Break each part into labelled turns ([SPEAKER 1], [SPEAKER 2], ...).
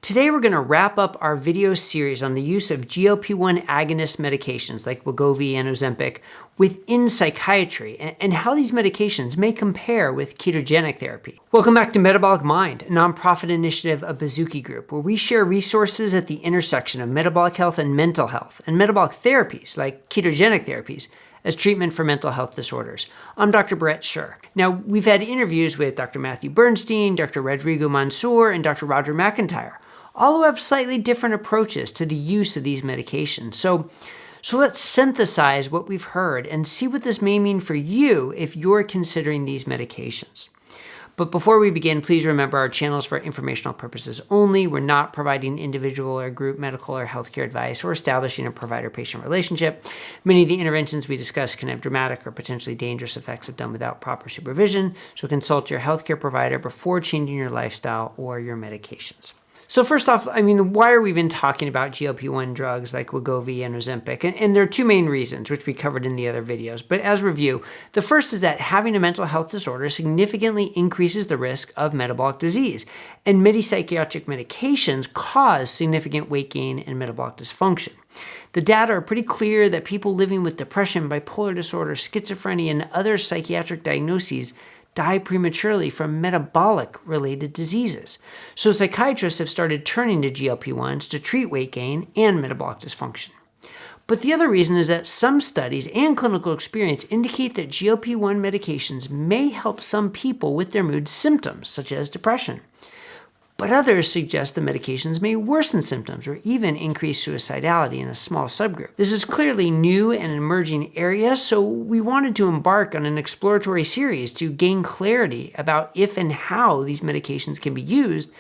[SPEAKER 1] Today we're going to wrap up our video series on the use of GLP-1 agonist medications like Wegovy and Ozempic within psychiatry and how these medications may compare with ketogenic therapy. Welcome back to Metabolic Mind, a nonprofit initiative of Bazooki Group, where we share resources at the intersection of metabolic health and mental health, and metabolic therapies like ketogenic therapies as treatment for mental health disorders. I'm Dr. Brett Scher. Now, we've had interviews with Dr. Matthew Bernstein, Dr. Rodrigo Mansour, and Dr. Roger McIntyre, all who have slightly different approaches to the use of these medications. So let's synthesize what we've heard and see what this may mean for you if you're considering these medications. But before we begin, please remember our channel is for informational purposes only. We're not providing individual or group medical or healthcare advice or establishing a provider-patient relationship. Many of the interventions we discuss can have dramatic or potentially dangerous effects if done without proper supervision, so consult your healthcare provider before changing your lifestyle or your medications. So first off, why are we even talking about GLP-1 drugs like Wegovy and Ozempic? And there are two main reasons, which we covered in the other videos. But as review, the first is that having a mental health disorder significantly increases the risk of metabolic disease. And many psychiatric medications cause significant weight gain and metabolic dysfunction. The data are pretty clear that people living with depression, bipolar disorder, schizophrenia, and other psychiatric diagnoses die prematurely from metabolic-related diseases. So psychiatrists have started turning to GLP-1s to treat weight gain and metabolic dysfunction. But the other reason is that some studies and clinical experience indicate that GLP-1 medications may help some people with their mood symptoms, such as depression. But others suggest the medications may worsen symptoms or even increase suicidality in a small subgroup. This is clearly new and emerging area, so we wanted to embark on an exploratory series to gain clarity about if and how these medications can be used,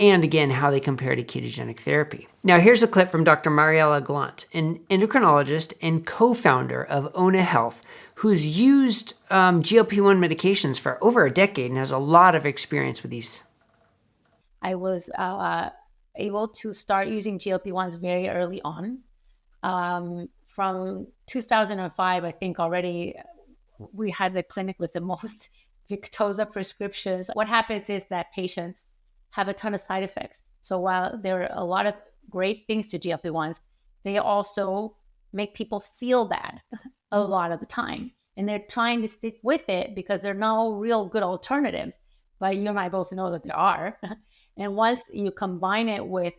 [SPEAKER 1] and again, how they compare to ketogenic therapy. Now, here's a clip from Dr. Mariela Glandt, an endocrinologist and co-founder of Ona Health, who's used GLP-1 medications for over a decade and has a lot of experience with these.
[SPEAKER 2] I was able to start using GLP-1s very early on. From 2005, I think already we had the clinic with the most Victoza prescriptions. What happens is that patients have a ton of side effects. So while there are a lot of great things to GLP-1s, they also make people feel bad a lot of the time. And they're trying to stick with it because there are no real good alternatives. But you and I both know that there are. And once you combine it with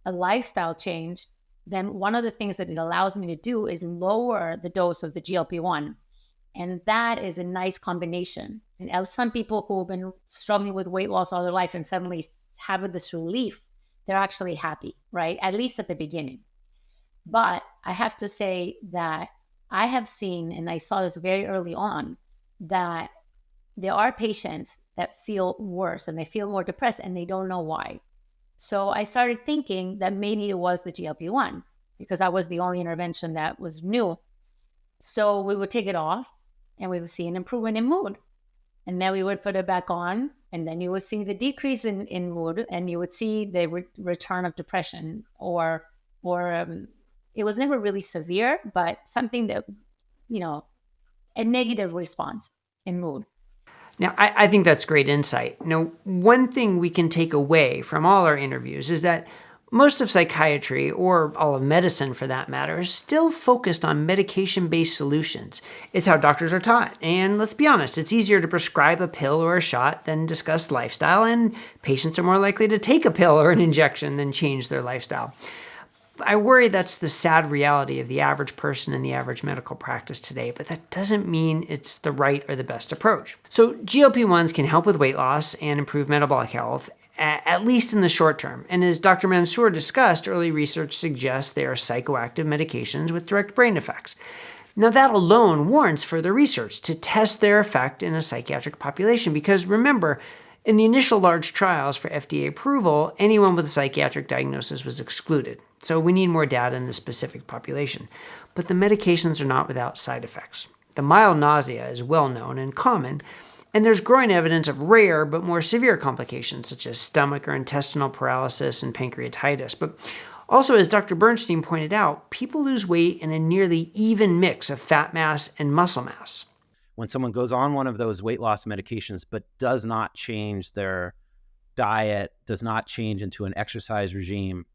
[SPEAKER 2] a lifestyle change, then one of the things that it allows me to do is lower the dose of the GLP-1. And that is a nice combination. And as some people who have been struggling with weight loss all their life and suddenly have this relief, they're actually happy, right? At least at the beginning. But I have to say that I have seen, and I saw this very early on, that there are patients that feel worse and they feel more depressed and they don't know why. So I started thinking that maybe it was the GLP-1 because I was the only intervention that was new. So we would take it off and we would see an improvement in mood. And then we would put it back on and then you would see the decrease in mood and you would see the return of depression or it was never really severe, but something that, a negative response in mood.
[SPEAKER 1] Now, I think that's great insight. One thing we can take away from all our interviews is that most of psychiatry, or all of medicine for that matter, is still focused on medication-based solutions. It's how doctors are taught. And let's be honest, it's easier to prescribe a pill or a shot than discuss lifestyle, and patients are more likely to take a pill or an injection than change their lifestyle. I worry that's the sad reality of the average person in the average medical practice today, but that doesn't mean it's the right or the best approach. So GLP-1s can help with weight loss and improve metabolic health, at least in the short term. And as Dr. Mansour discussed, early research suggests they are psychoactive medications with direct brain effects. Now, that alone warrants further research to test their effect in a psychiatric population, because remember, in the initial large trials for FDA approval, anyone with a psychiatric diagnosis was excluded. So we need more data in the specific population. But the medications are not without side effects. The mild nausea is well known and common, and there's growing evidence of rare but more severe complications such as stomach or intestinal paralysis and pancreatitis. But also, as Dr. Bernstein pointed out, people lose weight in a nearly even mix of fat mass and muscle mass.
[SPEAKER 3] When someone goes on one of those weight loss medications but does not change their diet does not change into an exercise regime,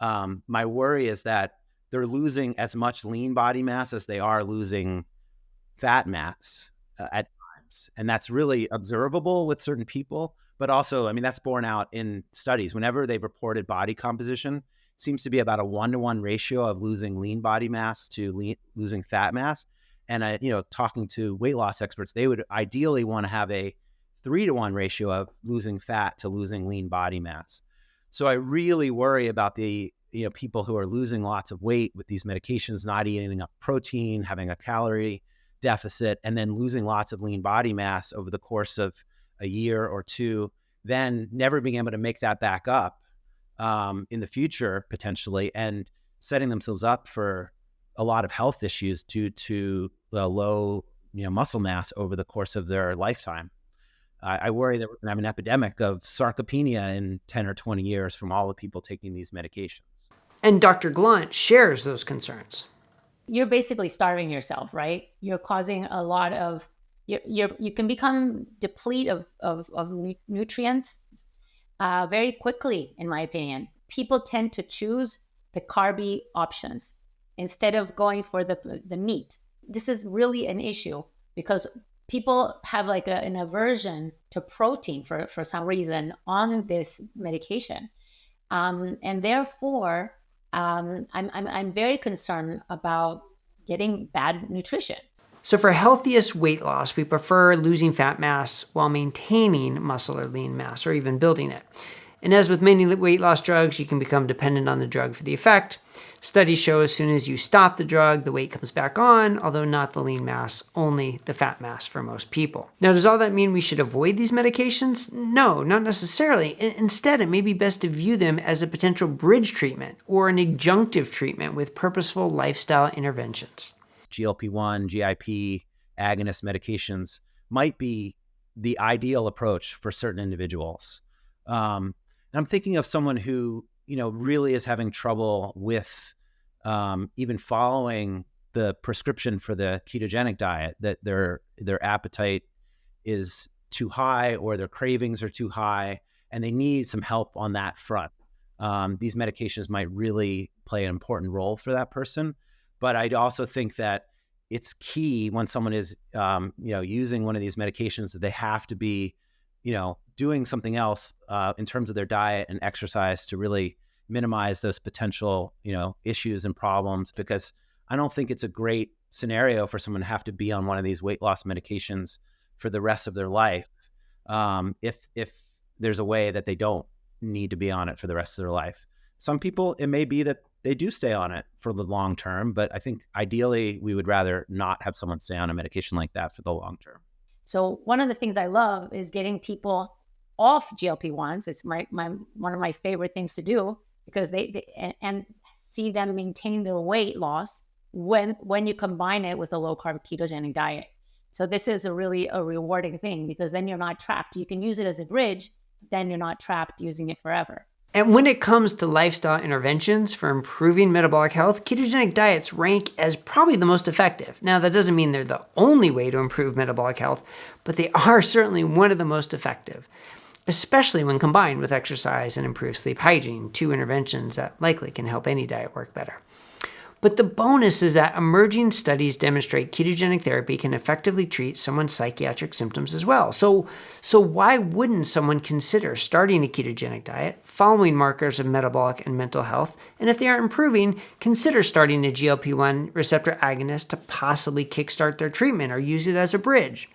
[SPEAKER 3] my worry is that they're losing as much lean body mass as they are losing fat mass at times. And that's really observable with certain people. But also, I mean, that's borne out in studies. Whenever they've reported body composition, seems to be about a 1-to-1 ratio of losing lean body mass to losing fat mass. And, talking to weight loss experts, they would ideally want to have a 3-to-1 ratio of losing fat to losing lean body mass. So I really worry about the people who are losing lots of weight with these medications, not eating enough protein, having a calorie deficit, and then losing lots of lean body mass over the course of a year or two, then never being able to make that back up in the future, potentially, and setting themselves up for a lot of health issues due to the low muscle mass over the course of their lifetime. I worry that we're going to have an epidemic of sarcopenia in 10 or 20 years from all the people taking these medications.
[SPEAKER 1] And Dr. Glandt shares those concerns.
[SPEAKER 2] You're basically starving yourself, right? You're causing a lot of, you can become depleted of nutrients very quickly, in my opinion. People tend to choose the carby options instead of going for the meat. This is really an issue because people have like an aversion to protein for some reason on this medication. And therefore, I'm very concerned about getting bad nutrition.
[SPEAKER 1] So for healthiest weight loss, we prefer losing fat mass while maintaining muscle or lean mass, or even building it. And as with many weight loss drugs, you can become dependent on the drug for the effect. Studies show as soon as you stop the drug, the weight comes back on, although not the lean mass, only the fat mass for most people. Now, does all that mean we should avoid these medications? No, not necessarily. Instead, it may be best to view them as a potential bridge treatment or an adjunctive treatment with purposeful lifestyle interventions.
[SPEAKER 3] GLP1, GIP, agonist medications might be the ideal approach for certain individuals. And I'm thinking of someone who, really is having trouble with even following the prescription for the ketogenic diet, that their appetite is too high or their cravings are too high, and they need some help on that front. These medications might really play an important role for that person. But I'd also think that it's key when someone is, using one of these medications that they have to be, doing something else in terms of their diet and exercise to really minimize those potential, issues and problems, because I don't think it's a great scenario for someone to have to be on one of these weight loss medications for the rest of their life. If there's a way that they don't need to be on it for the rest of their life. Some people, it may be that they do stay on it for the long term, but I think ideally we would rather not have someone stay on a medication like that for the long term.
[SPEAKER 2] So one of the things I love is getting people off GLP-1s. It's one of my favorite things to do, because they see them maintain their weight loss when you combine it with a low carb ketogenic diet. So this is a rewarding thing, because then you're not trapped. You can use it as a bridge, then you're not trapped using it forever.
[SPEAKER 1] And when it comes to lifestyle interventions for improving metabolic health, ketogenic diets rank as probably the most effective. Now, that doesn't mean they're the only way to improve metabolic health, but they are certainly one of the most effective, especially when combined with exercise and improved sleep hygiene, two interventions that likely can help any diet work better. But the bonus is that emerging studies demonstrate ketogenic therapy can effectively treat someone's psychiatric symptoms as well. So why wouldn't someone consider starting a ketogenic diet, following markers of metabolic and mental health, and if they aren't improving, consider starting a GLP-1 receptor agonist to possibly kickstart their treatment or use it as a bridge?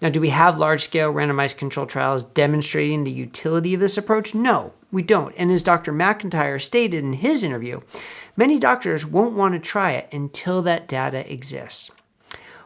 [SPEAKER 1] Now, do we have large-scale randomized control trials demonstrating the utility of this approach? No, we don't. And as Dr. McIntyre stated in his interview, many doctors won't want to try it until that data exists.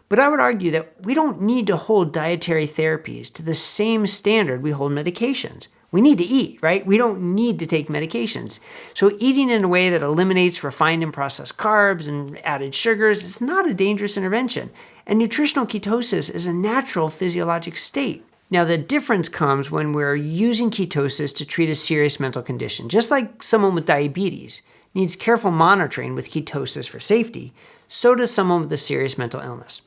[SPEAKER 1] But I would argue that we don't need to hold dietary therapies to the same standard we hold medications. We need to eat, right? We don't need to take medications. So eating in a way that eliminates refined and processed carbs and added sugars is not a dangerous intervention. And nutritional ketosis is a natural physiologic state. Now, the difference comes when we're using ketosis to treat a serious mental condition. Just like someone with diabetes needs careful monitoring with ketosis for safety, so does someone with a serious mental illness.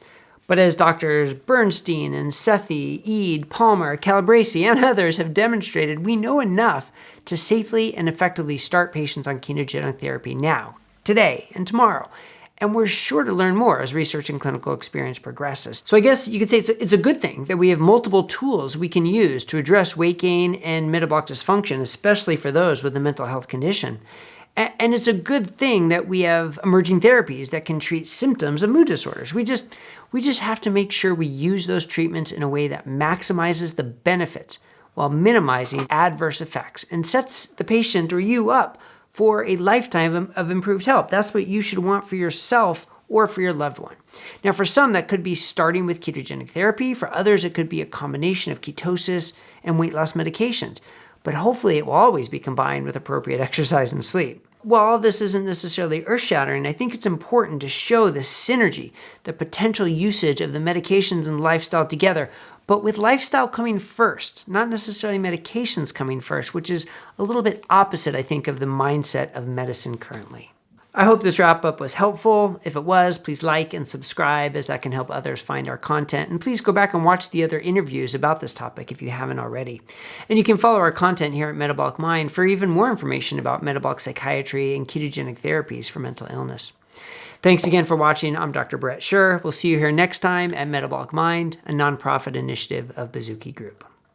[SPEAKER 1] But as Doctors Bernstein and Sethi, Eid, Palmer, Calabresi, and others have demonstrated, we know enough to safely and effectively start patients on ketogenic therapy now, today, and tomorrow. And we're sure to learn more as research and clinical experience progresses. So I guess you could say it's a good thing that we have multiple tools we can use to address weight gain and metabolic dysfunction, especially for those with a mental health condition. And it's a good thing that we have emerging therapies that can treat symptoms of mood disorders. We just have to make sure we use those treatments in a way that maximizes the benefits while minimizing adverse effects and sets the patient or you up for a lifetime of improved health. That's what you should want for yourself or for your loved one. Now, for some, that could be starting with ketogenic therapy. For others, it could be a combination of ketosis and weight loss medications. But hopefully, it will always be combined with appropriate exercise and sleep. While all this isn't necessarily earth-shattering, I think it's important to show the synergy, the potential usage of the medications and lifestyle together, but with lifestyle coming first, not necessarily medications coming first, which is a little bit opposite, I think, of the mindset of medicine currently. I hope this wrap-up was helpful. If it was, please like and subscribe, as that can help others find our content. And please go back and watch the other interviews about this topic if you haven't already. And you can follow our content here at Metabolic Mind for even more information about metabolic psychiatry and ketogenic therapies for mental illness. Thanks again for watching. I'm Dr. Brett Scher. We'll see you here next time at Metabolic Mind, a nonprofit initiative of Bazooki Group.